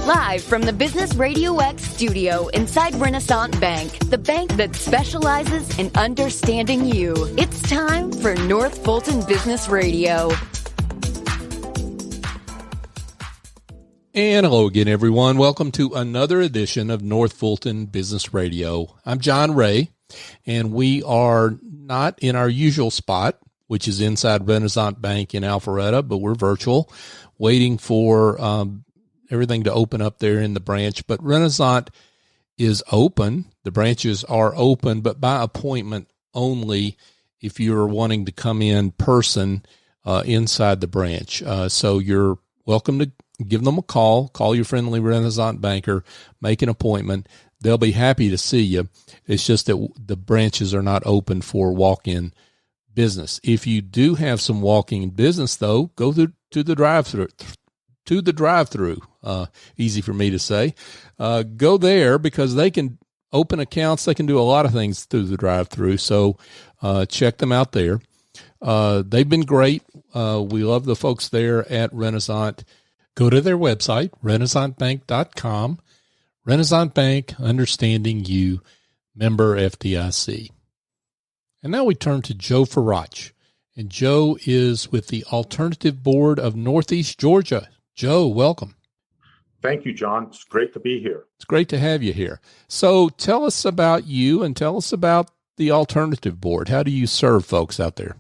Live from the Business RadioX studio inside Renaissance Bank, the bank that specializes in understanding you. It's time for North Fulton Business Radio. And hello again, everyone. Welcome to another edition of North Fulton Business Radio. I'm John Ray, and we are not in our usual spot, which is inside Renaissance Bank in Alpharetta, but we're virtual, waiting for everything to open up there in the branch. But Renaissance is open. The branches are open, but by appointment only if you're wanting to come in person inside the branch. So you're welcome to give them a call your friendly Renaissance banker, make an appointment. They'll be happy to see you. It's just that the branches are not open for walk-in business. If you do have some walk-in business, though, go to the drive-through. Easy for me to say. Go there because they can open accounts. They can do a lot of things through the drive-through. So check them out there. They've been great. We love the folks there at Renaissance. Go to their website, renaissancebank.com. Renaissance Bank, understanding you, member FDIC. And now we turn to Joe Farach. And Joe is with the Alternative Board of Northeast Georgia. Joe, welcome. Thank you, John. It's great to be here. It's great to have you here. So tell us about you and tell us about the Alternative Board. How do you serve folks out there?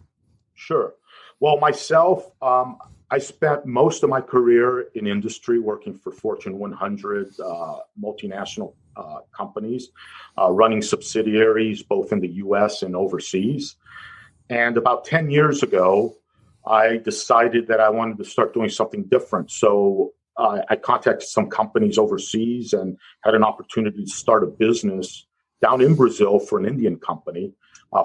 Sure. Well, myself, I spent most of my career in industry working for Fortune 100 multinational companies, running subsidiaries both in the U.S. and overseas. And about 10 years ago, I decided that I wanted to start doing something different. So I contacted some companies overseas and had an opportunity to start a business down in Brazil for an Indian company.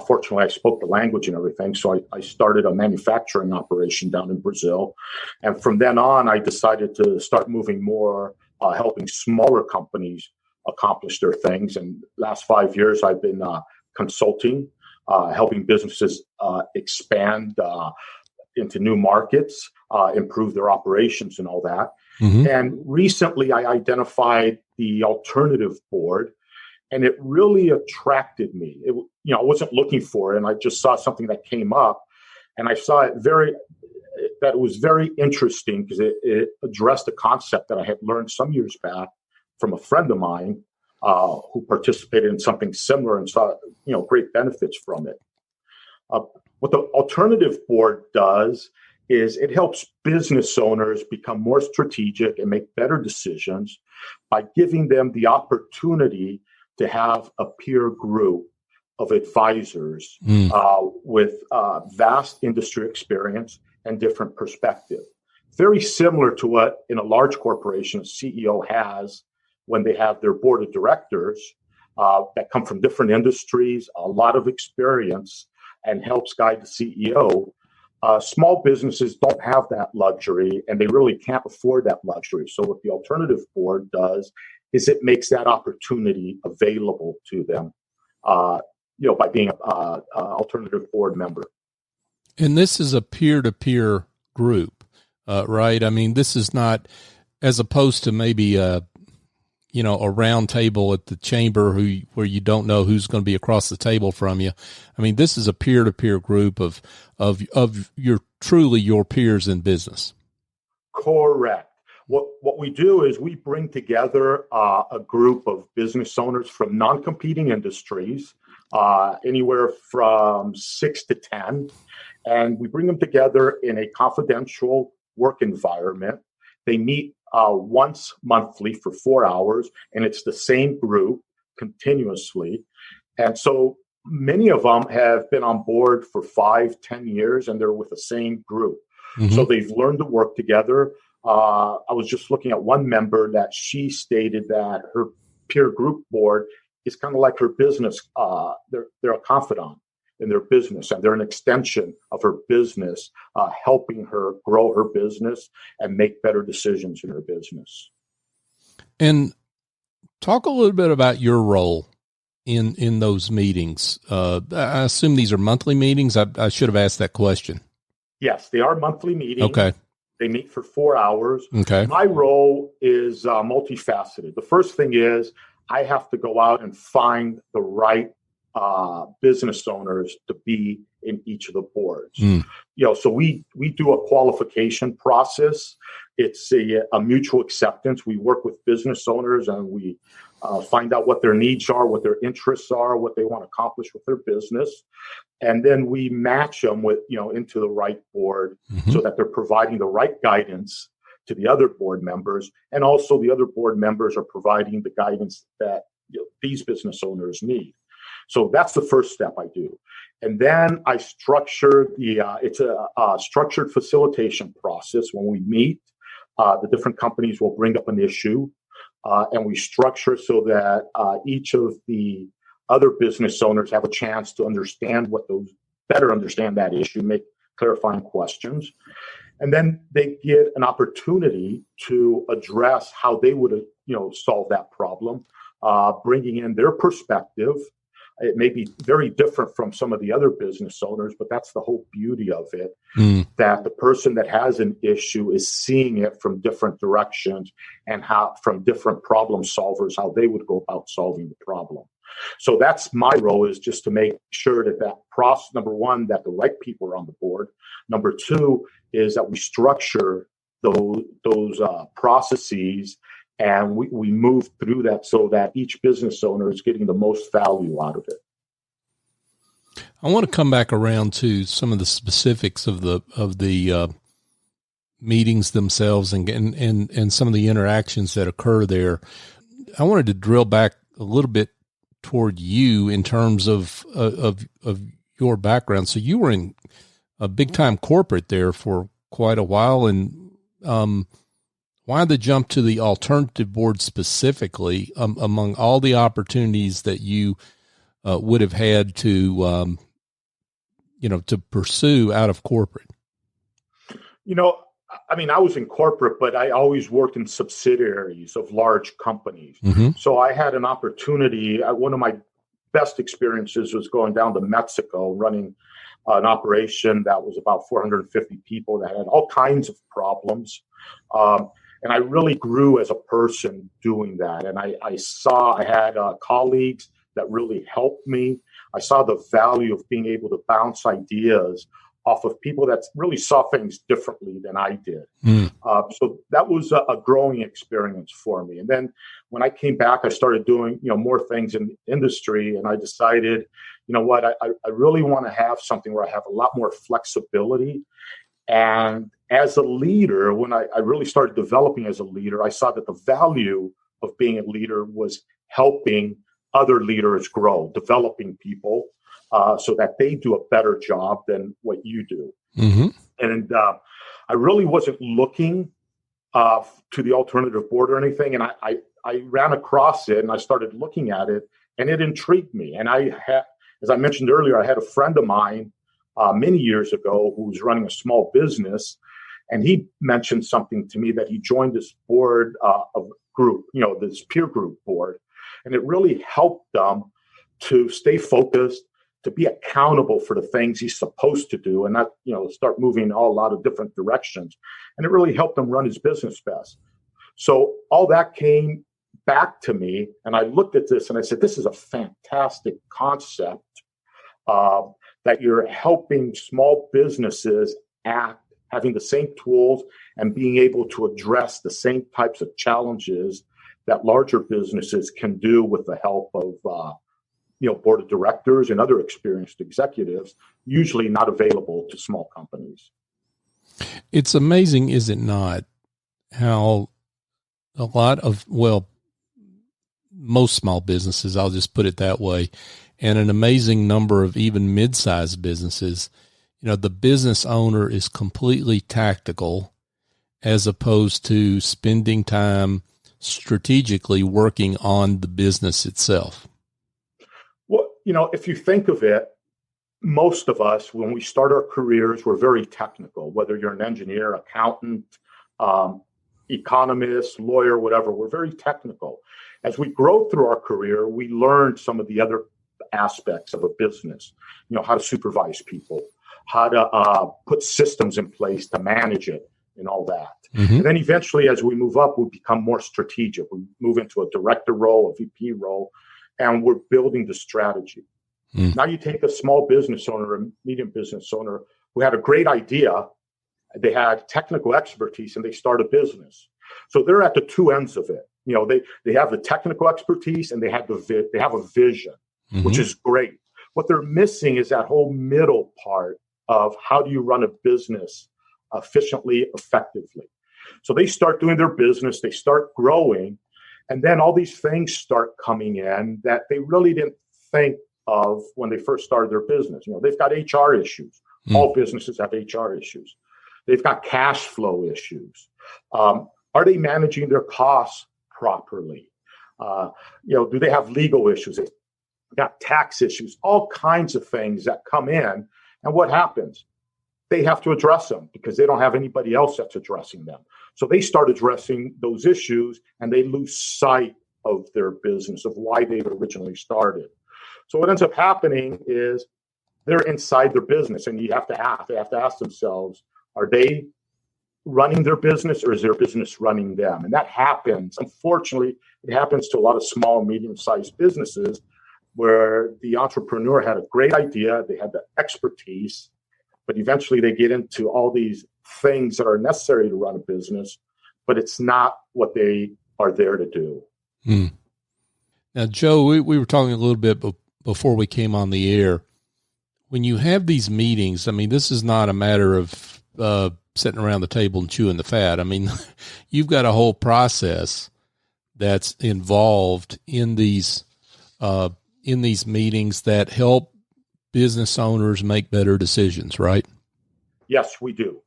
Fortunately, I spoke the language and everything, so I started a manufacturing operation down in Brazil. And from then on, I decided to start moving more, helping smaller companies accomplish their things. And last 5 years, I've been consulting, helping businesses expand into new markets, improve their operations and all that. Mm-hmm. And recently, I identified the Alternative Board, and it really attracted me. I wasn't looking for it, and I just saw something that came up, and I saw it that it was very interesting because it addressed a concept that I had learned some years back from a friend of mine who participated in something similar and saw, great benefits from it. What the Alternative Board does is it helps business owners become more strategic and make better decisions by giving them the opportunity to have a peer group of advisors with vast industry experience and different perspective. Very similar to what in a large corporation a CEO has when they have their board of directors that come from different industries, a lot of experience, and helps guide the CEO. Small businesses don't have that luxury, and they really can't afford that luxury. So what the Alternative Board does is it makes that opportunity available to them, by being an Alternative Board member. And this is a peer-to-peer group, right? I mean, this is not as opposed to maybe a round table at the chamber where you don't know who's going to be across the table from you. I mean, this is a peer-to-peer group of your peers in business. Correct. What we do is we bring together a group of business owners from non-competing industries, anywhere from 6 to 10, and we bring them together in a confidential work environment. They meet once monthly for 4 hours, and it's the same group continuously. And so many of them have been on board for 5-10 years, and they're with the same group. Mm-hmm. So they've learned to work together. I was just looking at one member that she stated that her peer group board is kind of like her business. They're a confidant in their business, and they're an extension of her business, helping her grow her business and make better decisions in her business. And talk a little bit about your role in those meetings. I assume these are monthly meetings. I should have asked that question. Yes, they are monthly meetings. Okay. They meet for 4 hours. Okay. My role is multifaceted. The first thing is I have to go out and find the right business owners to be in each of the boards. So we do a qualification process. It's a mutual acceptance. We work with business owners and we find out what their needs are, what their interests are, what they want to accomplish with their business. And then we match them with, into the right board so that they're providing the right guidance to the other board members. And also the other board members are providing the guidance that these business owners need. So that's the first step I do. And then I structure it's a structured facilitation process. When we meet, the different companies will bring up an issue and we structure so that each of the other business owners have a chance to better understand that issue, make clarifying questions. And then they get an opportunity to address how they would, solve that problem, bringing in their perspective. It may be very different from some of the other business owners, but that's the whole beauty of it, that the person that has an issue is seeing it from different directions and from different problem solvers, how they would go about solving the problem. So that's my role, is just to make sure that process, number one, that the right people are on the board. Number two is that we structure those processes and we move through that so that each business owner is getting the most value out of it. I want to come back around to some of the specifics of the meetings themselves and some of the interactions that occur there. I wanted to drill back a little bit toward you in terms of your background. So you were in a big time corporate there for quite a while, and why the jump to the alternative board specifically among all the opportunities that you would have had to to pursue out of corporate? I was in corporate, but I always worked in subsidiaries of large companies. So I had an opportunity. One of my best experiences was going down to Mexico, running an operation that was about 450 people that had all kinds of problems. And I really grew as a person doing that. And I had colleagues that really helped me. I saw the value of being able to bounce ideas off of people that really saw things differently than I did. So that was a growing experience for me. And then when I came back, I started doing, more things in the industry. And I decided, I really want to have something where I have a lot more flexibility. And as a leader, when I really started developing as a leader, I saw that the value of being a leader was helping other leaders grow, developing people, so that they do a better job than what you do. And I really wasn't looking to the alternative board or anything. And I ran across it and I started looking at it and it intrigued me. And as I mentioned earlier, I had a friend of mine many years ago who was running a small business. And he mentioned something to me that he joined this board of group, this peer group board. And it really helped them to stay focused, to be accountable for the things he's supposed to do and not, start moving a lot of different directions. And it really helped him run his business best. So all that came back to me and I looked at this and I said, this is a fantastic concept that you're helping small businesses act, having the same tools and being able to address the same types of challenges that larger businesses can do with the help of board of directors and other experienced executives, usually not available to small companies. It's amazing, is it not, how a lot of, most small businesses, I'll just put it that way, and an amazing number of even mid-sized businesses, the business owner is completely tactical as opposed to spending time strategically working on the business itself. Well, if you think of it, most of us, when we start our careers, we're very technical, whether you're an engineer, accountant, economist, lawyer, whatever, we're very technical. As we grow through our career, we learn some of the other aspects of a business, how to supervise people, how to put systems in place to manage it, and all that. Mm-hmm. And then eventually, as we move up, we become more strategic. We move into a director role, a VP role, and we're building the strategy. Now you take a small business owner, a medium business owner who had a great idea, they had technical expertise, and they start a business. So they're at the two ends of it. You know, they have the technical expertise and they have a vision, which is great. What they're missing is that whole middle part of how do you run a business efficiently, effectively. So they start doing their business, they start growing, and then all these things start coming in that they really didn't think of when they first started their business. You know, they've got HR issues. All businesses have HR issues. They've got cash flow issues. Are they managing their costs properly? Do they have legal issues? They've got tax issues, all kinds of things that come in. And what happens? They have to address them because they don't have anybody else that's addressing them. So they start addressing those issues and they lose sight of their business, of why they've originally started. So what ends up happening is they're inside their business, and they have to ask themselves, are they running their business or is their business running them? And that happens. Unfortunately, it happens to a lot of small and medium-sized businesses where the entrepreneur had a great idea, they had the expertise, but eventually they get into all these things that are necessary to run a business, but it's not what they are there to do. Now, Joe, we were talking a little bit before we came on the air. When you have these meetings, I mean, this is not a matter of sitting around the table and chewing the fat. I mean, you've got a whole process that's involved in these meetings that help business owners make better decisions, right? Yes, we do.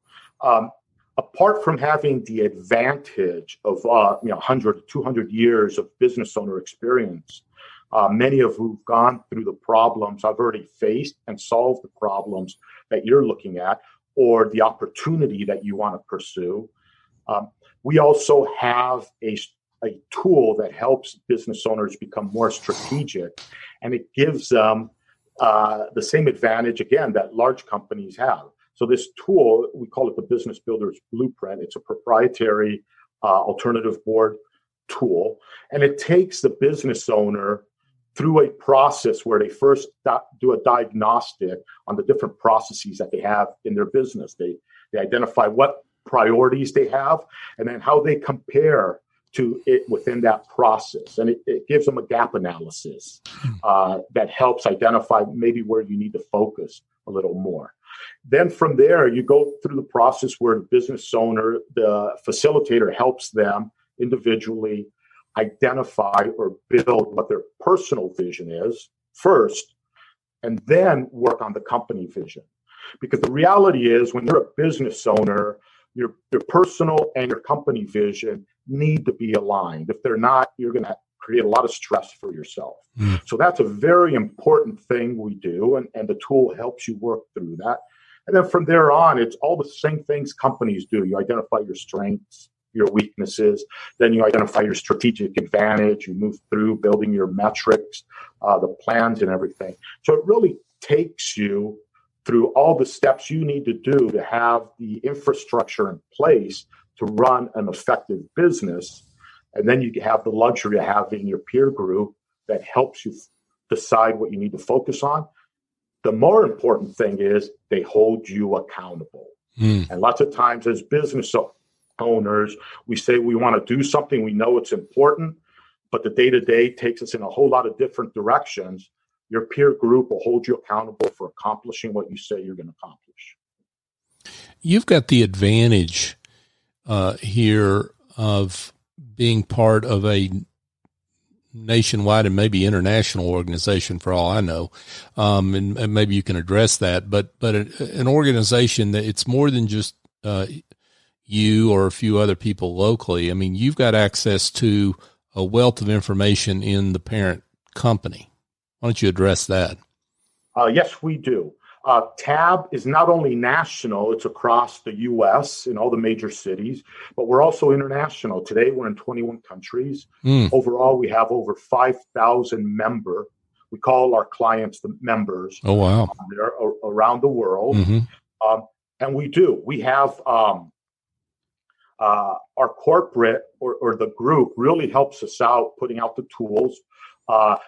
Apart from having the advantage of 100, 200 years of business owner experience, many of who've gone through the problems I've already faced and solved the problems that you're looking at, or the opportunity that you want to pursue. We also have a tool that helps business owners become more strategic, and it gives them the same advantage, again, that large companies have. So this tool, we call it the Business Builder's Blueprint. It's a proprietary alternative board tool, and it takes the business owner through a process where they first do a diagnostic on the different processes that they have in their business. They identify what priorities they have and then how they compare to it within that process. And it gives them a gap analysis that helps identify maybe where you need to focus a little more. Then from there, you go through the process where the business owner, the facilitator, helps them individually identify or build what their personal vision is first, and then work on the company vision. Because the reality is, when you're a business owner, your personal and your company vision need to be aligned. If they're not, you're going to create a lot of stress for yourself. So that's a very important thing we do, and the tool helps you work through that. And then from there on, it's all the same things companies do. You identify your strengths, your weaknesses, then you identify your strategic advantage, you move through building your metrics, the plans and everything. So it really takes you through all the steps you need to do to have the infrastructure in place to run an effective business. And then you have the luxury of having your peer group that helps you decide what you need to focus on. The more important thing is they hold you accountable. And lots of times as business owners, we say we want to do something, we know it's important, but the day-to-day takes us in a whole lot of different directions. Your peer group will hold you accountable for accomplishing what you say you're going to accomplish. You've got the advantage here of being part of a nationwide and maybe international organization, for all I know, and maybe you can address that. But an organization that it's more than just you or a few other people locally. I mean, you've got access to a wealth of information in the parent company. Why don't you address that? Yes, we do. TAB is not only national, it's across the U.S. in all the major cities, but we're also international. Today, we're in 21 countries. Overall, we have over 5,000 members. We call our clients the members. Oh, wow. They're around the world. And we do. We have Our corporate or the group really helps us out putting out the tools.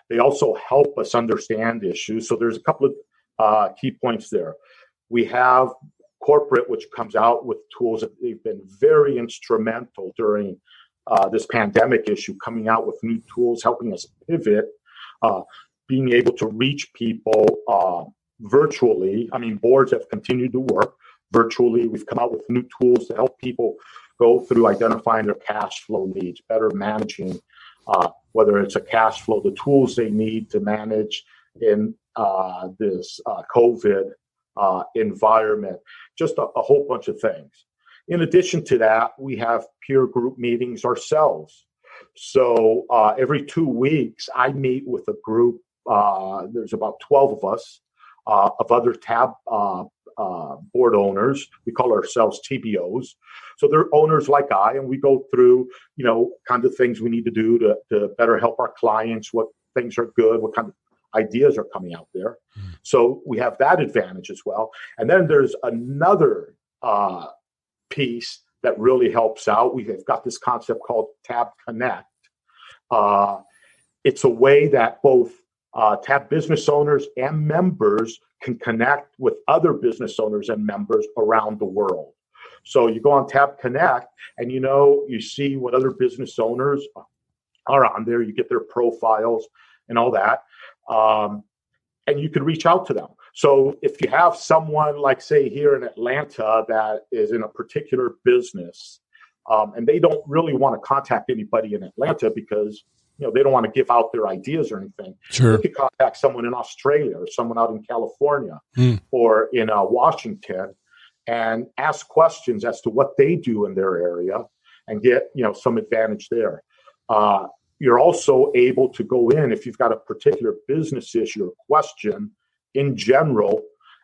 They also help us understand issues. So there's a couple of key points there. We have corporate, which comes out with tools that they've been very instrumental during this pandemic issue, coming out with new tools, helping us pivot, being able to reach people virtually. I mean, boards have continued to work virtually. We've come out with new tools to help people go through identifying their cash flow needs, better managing, whether it's a cash flow, the tools they need to manage in this COVID environment, just a whole bunch of things. In addition to that, we have peer group meetings ourselves. So every 2 weeks, I meet with a group. There's about 12 of us, of other TAB board owners. We call ourselves TBOs. So they're owners like I, and we go through, kind of things we need to do to better help our clients, what things are good, what kind of ideas are coming out there. So we have that advantage as well. And then there's another piece that really helps out. We've got this concept called Tab Connect. It's a way that both TAB business owners and members can connect with other business owners and members around the world. So you go on Tab Connect and you see what other business owners are on there. You get their profiles and all that. And you can reach out to them. So if you have someone like, say, here in Atlanta that is in a particular business, and they don't really want to contact anybody in Atlanta because they don't want to give out their ideas or anything. Sure. They could contact someone in Australia or someone out in California or in Washington and ask questions as to what they do in their area and get some advantage there. You're also able to go in if you've got a particular business issue or question in general,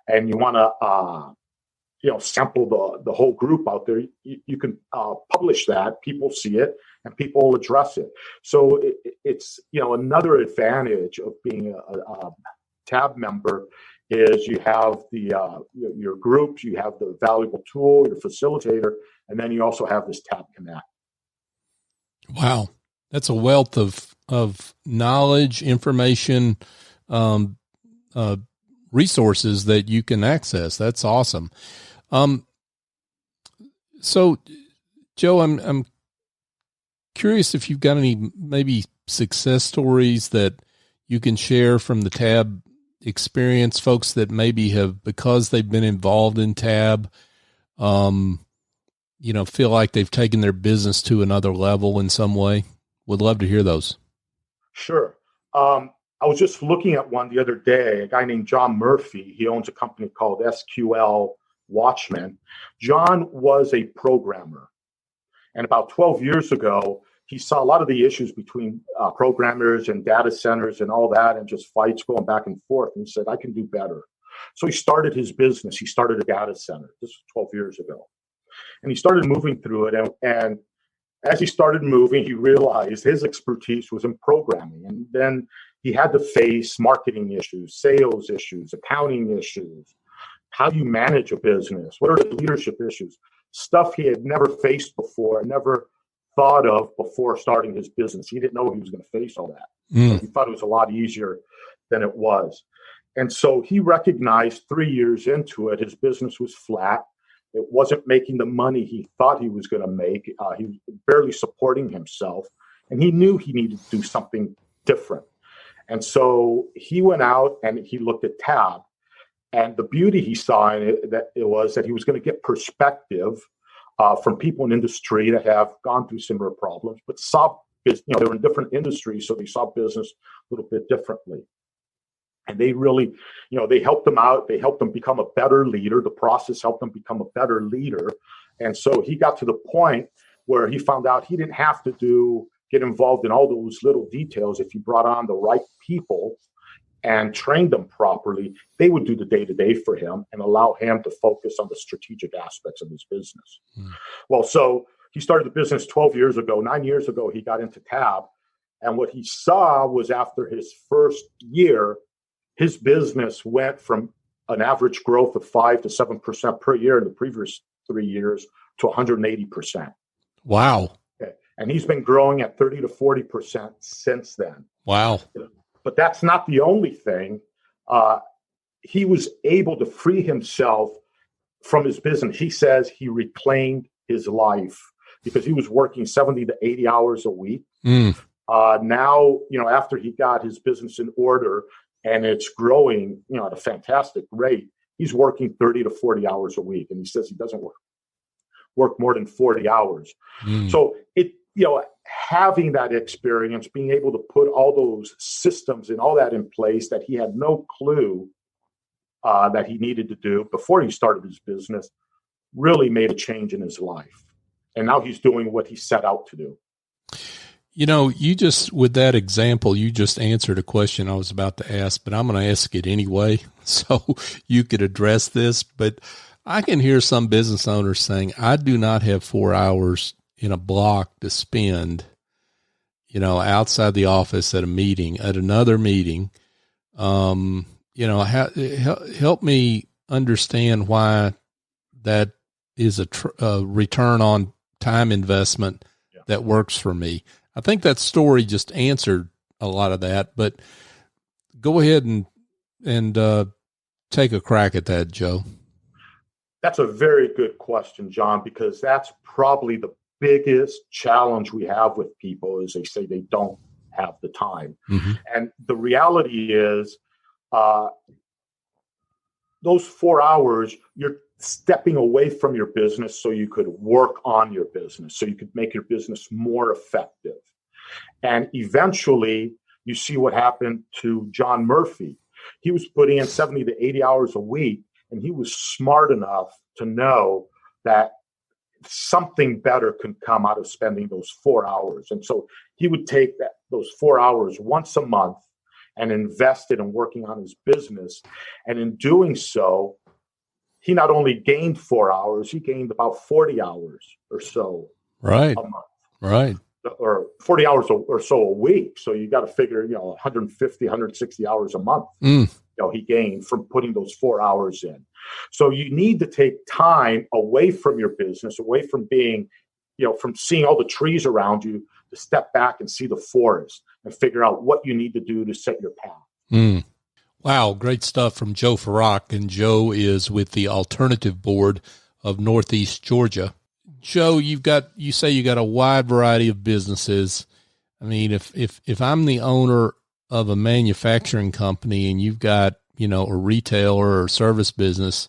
and you want to sample the whole group out there. You can publish that. People see it, and people will address it. So it's another advantage of being a TAB member is you have the your groups, you have the valuable tool, your facilitator, and then you also have this TAB Connect. Wow. That's a wealth of knowledge, information, resources that you can access. That's awesome. So, Joe, I'm curious if you've got any maybe success stories that you can share from the TAB experience, folks that maybe have, because they've been involved in TAB, feel like they've taken their business to another level in some way. Would love to hear those. Sure. I was just looking at one the other day, a guy named John Murphy. He owns a company called SQL Watchman. John was a programmer. And about 12 years ago, he saw a lot of the issues between programmers and data centers and all that, and just fights going back and forth. And he said, I can do better. So he started his business. He started a data center. This was 12 years ago. And he started moving through it. And as he started moving, he realized his expertise was in programming. And then he had to face marketing issues, sales issues, accounting issues. How do you manage a business? What are the leadership issues? Stuff he had never faced before, never thought of before starting his business. He didn't know he was going to face all that. He thought it was a lot easier than it was. And so he recognized 3 years into it, his business was flat. It wasn't making the money he thought he was going to make. He was barely supporting himself. And he knew he needed to do something different. And so he went out and he looked at TAB. And the beauty he saw in it, was that he was going to get perspective from people in industry that have gone through similar problems, but saw business, they were in different industries, so they saw business a little bit differently. And they really, they helped them out. They helped them become a better leader. The process helped them become a better leader. And so he got to the point where he found out he didn't have to get involved in all those little details. If he brought on the right people and trained them properly, they would do the day-to-day for him and allow him to focus on the strategic aspects of his business. Well, so he started the business 12 years ago. 9 years ago, he got into TAB. And what he saw was after his first year, his business went from an average growth of 5 to 7% per year in the previous 3 years to 180%. Wow. Okay. And he's been growing at 30 to 40% since then. Wow. But that's not the only thing. He was able to free himself from his business. He says he reclaimed his life because he was working 70 to 80 hours a week. Now, after he got his business in order and it's growing, at a fantastic rate, he's working 30 to 40 hours a week. And he says he doesn't work more than 40 hours. So having that experience, being able to put all those systems and all that in place that he had no clue that he needed to do before he started his business, really made a change in his life. And now he's doing what he set out to do. With that example, you just answered a question I was about to ask, but I'm going to ask it anyway. So you could address this, but I can hear some business owners saying, I do not have 4 hours in a block to spend, outside the office at another meeting. Help me understand why that is a return on time investment that works for me. I think that story just answered a lot of that, but go ahead and take a crack at that, Joe. That's a very good question, John, because that's probably the biggest challenge we have with people is they say they don't have the time. And the reality is those 4 hours, you're stepping away from your business so you could work on your business, so you could make your business more effective. And eventually, you see what happened to John Murphy. He was putting in 70 to 80 hours a week, and he was smart enough to know that something better could come out of spending those 4 hours. And so he would take those 4 hours once a month and invest it in working on his business. And in doing so, he not only gained 4 hours, he gained about 40 hours or so a month. Right. Or 40 hours or so a week. So you got to figure, 150, 160 hours a month, he gained from putting those 4 hours in. So you need to take time away from your business, away from being, from seeing all the trees around you, to step back and see the forest and figure out what you need to do to set your path. Wow. Great stuff from Joe Farach. And Joe is with the Alternative Board of Northeast Georgia. Joe, you say you got a wide variety of businesses. I mean, if I'm the owner of a manufacturing company and you've got, a retailer or service business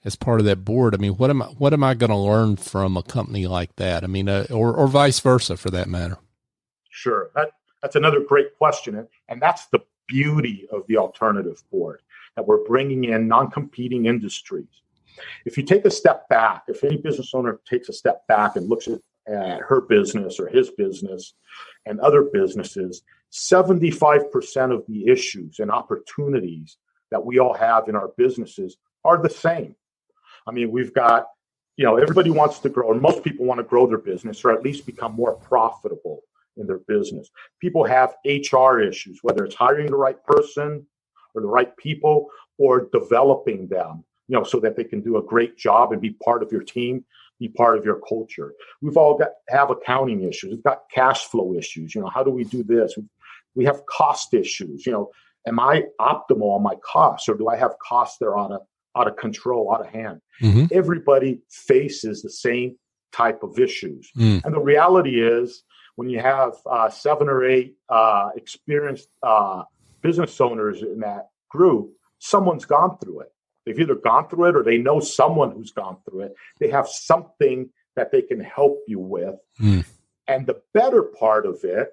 as part of that board, I mean, what am I going to learn from a company like that? I mean, or vice versa for that matter. Sure. That's another great question. And that's the beauty of the Alternative Board, that we're bringing in non-competing industries. If you take a step back, if any business owner takes a step back and looks at her business or his business and other businesses, 75% of the issues and opportunities that we all have in our businesses are the same. I mean, we've got, everybody wants to grow, and most people want to grow their business or at least become more profitable in their business. People have HR issues, whether it's hiring the right person or the right people or developing them, so that they can do a great job and be part of your team, be part of your culture. We've all have accounting issues. We've got cash flow issues. How do we do this? We have cost issues. Am I optimal on my costs, or do I have costs that are out of control, out of hand? Everybody faces the same type of issues. And the reality is, when you have 7 or 8 experienced business owners in that group, someone's gone through it. They've either gone through it or they know someone who's gone through it. They have something that they can help you with. And the better part of it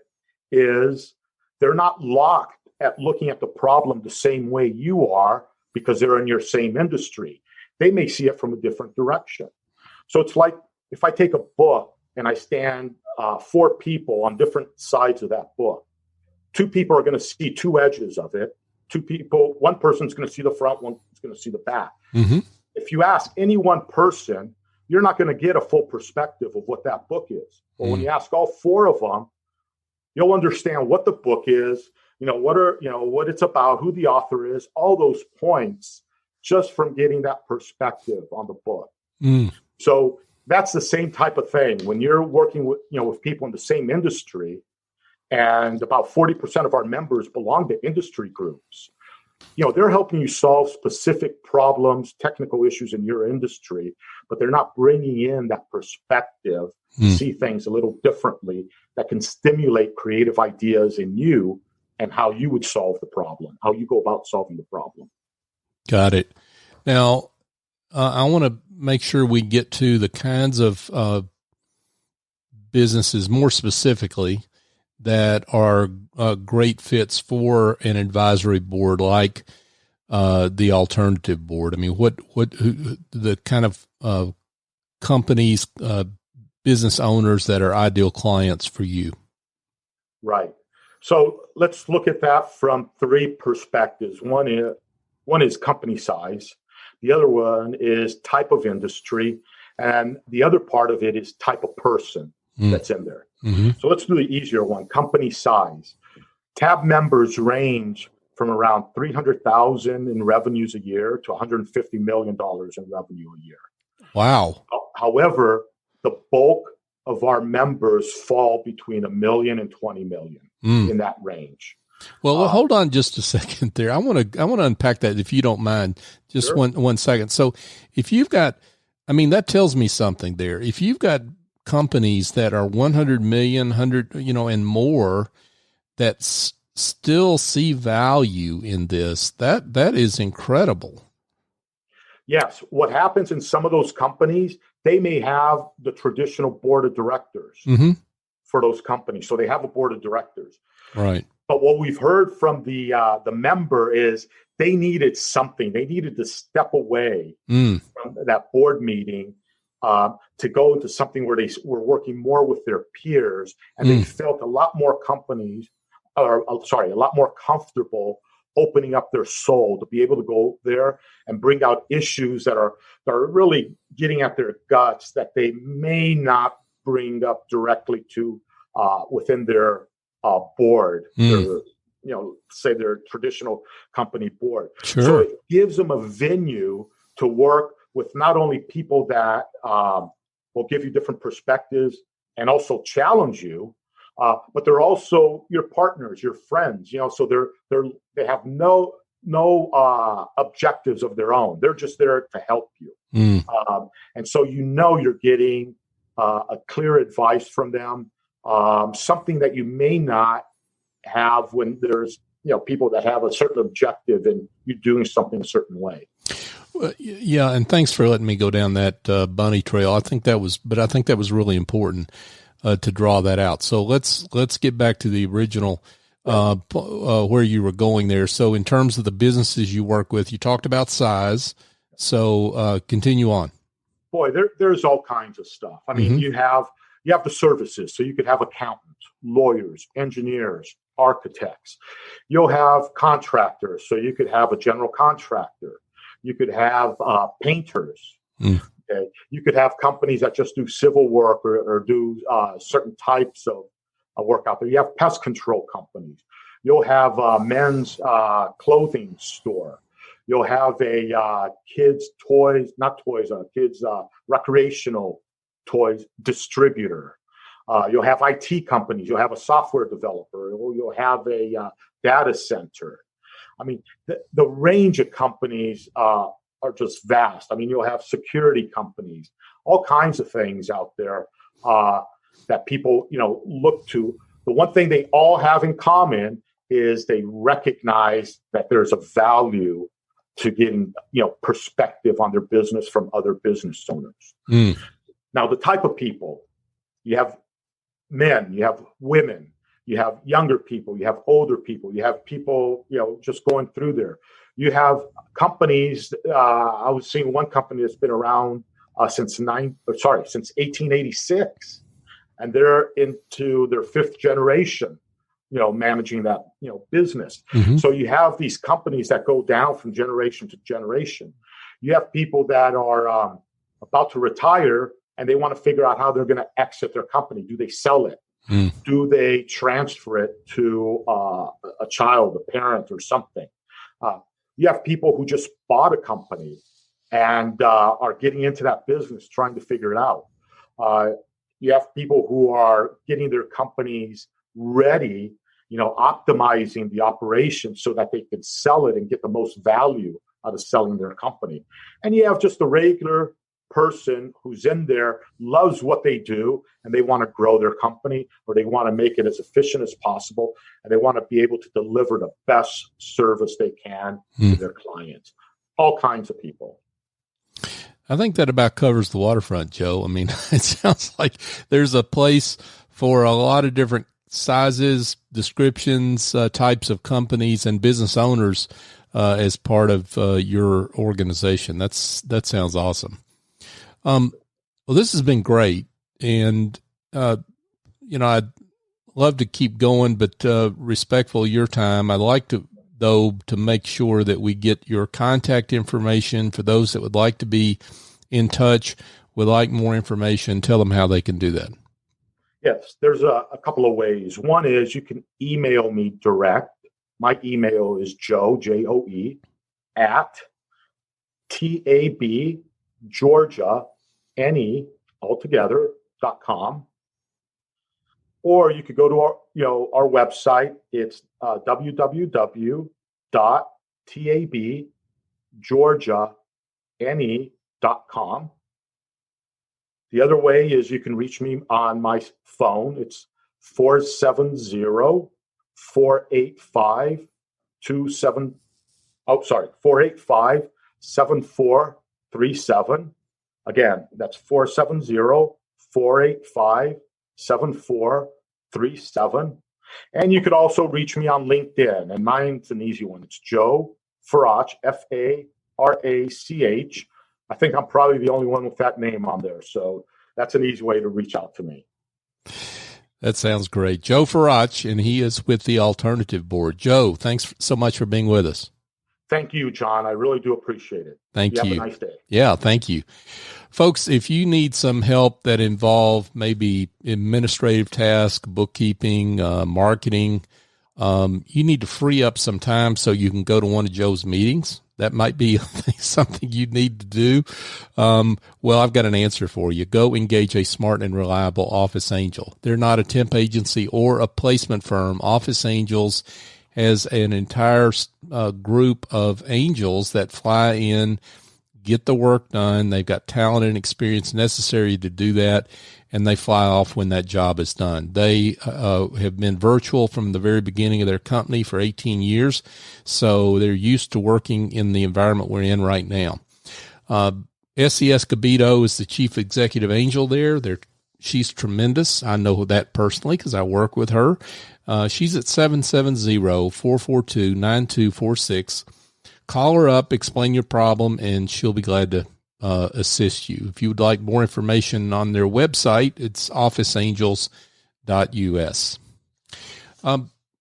is they're not locked at looking at the problem the same way you are because they're in your same industry. They may see it from a different direction. So it's like if I take a book and I stand 4 people on different sides of that book, 2 people are going to see 2 edges of it. 2 people, one person's going to see the front, one's going to see the back. If you ask any one person, you're not going to get a full perspective of what that book is. But when you ask all 4 of them, you'll understand what the book is, what it's about, who the author is, all those points, just from getting that perspective on the book. So that's the same type of thing. When you're working with people in the same industry, and about 40% of our members belong to industry groups, they're helping you solve specific problems, technical issues in your industry, but they're not bringing in that perspective to see things a little differently that can stimulate creative ideas in you and how you would solve the problem, how you go about solving the problem. Got it. Now, I want to make sure we get to the kinds of businesses more specifically that are great fits for an advisory board like the alternative board. I mean, who the kind of companies, business owners that are ideal clients for you? Right. So let's look at that from three perspectives. One is company size. The other one is type of industry. And the other part of it is type of person that's in there. Mm-hmm. So let's do the easier one, company size. TAB members range from around $300,000 in revenues a year to $150 million in revenue a year. Wow. However, the bulk of our members fall between $1 million and $20 million in that range. Well, hold on just a second there. I want to unpack that if you don't mind. Just sure. one second. So if you've got, that tells me something there. If you've got companies that are 100 million, and more that still see value in this, that is incredible. Yes. What happens in some of those companies, they may have the traditional board of directors for those companies. So they have a board of directors. Right. But what we've heard from the member is they needed something. They needed to step away from that board meeting to go into something where they were working more with their peers, and they felt a lot more comfortable opening up their soul to be able to go there and bring out issues that are really getting at their guts that they may not bring up directly to within their board, say their traditional company board. Sure. So it gives them a venue to work with not only people that will give you different perspectives and also challenge you, but they're also your partners, your friends. So they have no objectives of their own. They're just there to help you, and so you're getting a clear advice from them, something that you may not have when there's people that have a certain objective and you're doing something a certain way. Yeah, and thanks for letting me go down that bunny trail. I think that was really important to draw that out. So let's get back to the original where you were going there. So in terms of the businesses you work with, you talked about size. So continue on. Boy, there's all kinds of stuff. You have the services. So you could have accountants, lawyers, engineers, architects. You'll have contractors. So you could have a general contractor. You could have painters. Okay? You could have companies that just do civil work or do certain types of work out there. You have pest control companies. You'll have men's clothing store. You'll have a kids recreational toys distributor. You'll have IT companies. You'll have a software developer. You'll have a data center. The range of companies are just vast. You'll have security companies, all kinds of things out there that people, look to. The one thing they all have in common is they recognize that there's a value to getting, perspective on their business from other business owners. Now, the type of people, you have men, you have women, you have younger people, you have older people, you have people, just going through there. You have companies. I was seeing one company that's been around since 1886, and they're into their fifth generation, managing that, business. So you have these companies that go down from generation to generation. You have people that are about to retire, and they want to figure out how they're going to exit their company. Do they sell it? Do they transfer it to a child, a parent, or something? You have people who just bought a company and are getting into that business, trying to figure it out. You have people who are getting their companies ready, optimizing the operation so that they can sell it and get the most value out of selling their company. And you have just a regular person who's in there, loves what they do, and they want to grow their company, or they want to make it as efficient as possible, and they want to be able to deliver the best service they can to their clients. All kinds of people. I think that about covers the waterfront, Joe. I mean, it sounds like there's a place for a lot of different sizes, descriptions, types of companies and business owners as part of your organization. That sounds awesome. Well, this has been great, and I'd love to keep going, but respectful of your time, I'd like to make sure that we get your contact information for those that would like to be in touch, would like more information. Tell them how they can do that. Yes, there's a couple of ways. One is you can email me direct. My email is Joe, Joe, at TAB, Georgia, altogether.com. Or you could go to our website. It's www.tabgeorgia.com. The other way is you can reach me on my phone. It's 485-7437. Again, that's 470-485-7437. And you could also reach me on LinkedIn. And mine's an easy one. It's Joe Farach, Farach. I think I'm probably the only one with that name on there. So that's an easy way to reach out to me. That sounds great. Joe Farach, and he is with the Alternative Board. Joe, thanks so much for being with us. Thank you, John. I really do appreciate it. Thank you. Have a nice day. Yeah, thank you. Folks, if you need some help that involve maybe administrative tasks, bookkeeping, marketing, you need to free up some time so you can go to one of Joe's meetings. That might be something you need to do. Well, I've got an answer for you. Go engage a smart and reliable office angel. They're not a temp agency or a placement firm. Office Angels has an entire group of angels that fly in, get the work done. They've got talent and experience necessary to do that, and they fly off when that job is done. They have been virtual from the very beginning of their company for 18 years, so they're used to working in the environment we're in right now. SES Gabito is the chief executive angel there. She's tremendous. I know that personally because I work with her. She's at 770-442-9246. Call her up, explain your problem, and she'll be glad to assist you. If you would like more information on their website, it's officeangels.us.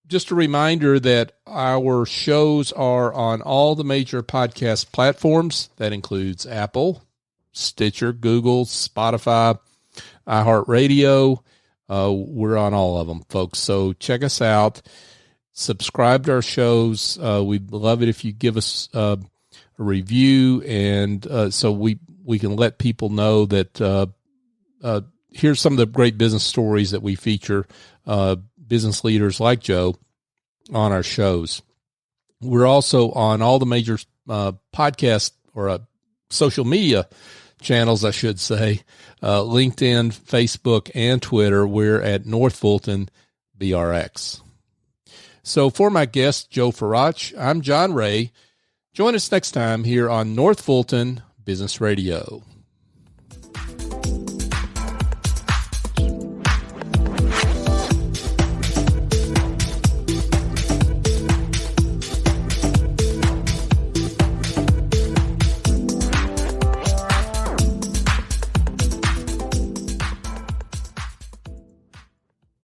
Just a reminder that our shows are on all the major podcast platforms. That includes Apple, Stitcher, Google, Spotify, iHeartRadio. We're on all of them, folks. So check us out. Subscribe to our shows. We'd love it if you give us a review, and so we can let people know that here's some of the great business stories that we feature business leaders like Joe on our shows. We're also on all the major podcast or social media channels, I should say, LinkedIn, Facebook, and Twitter. We're at North Fulton BRX. So for my guest, Joe Farach, I'm John Ray. Join us next time here on North Fulton Business Radio.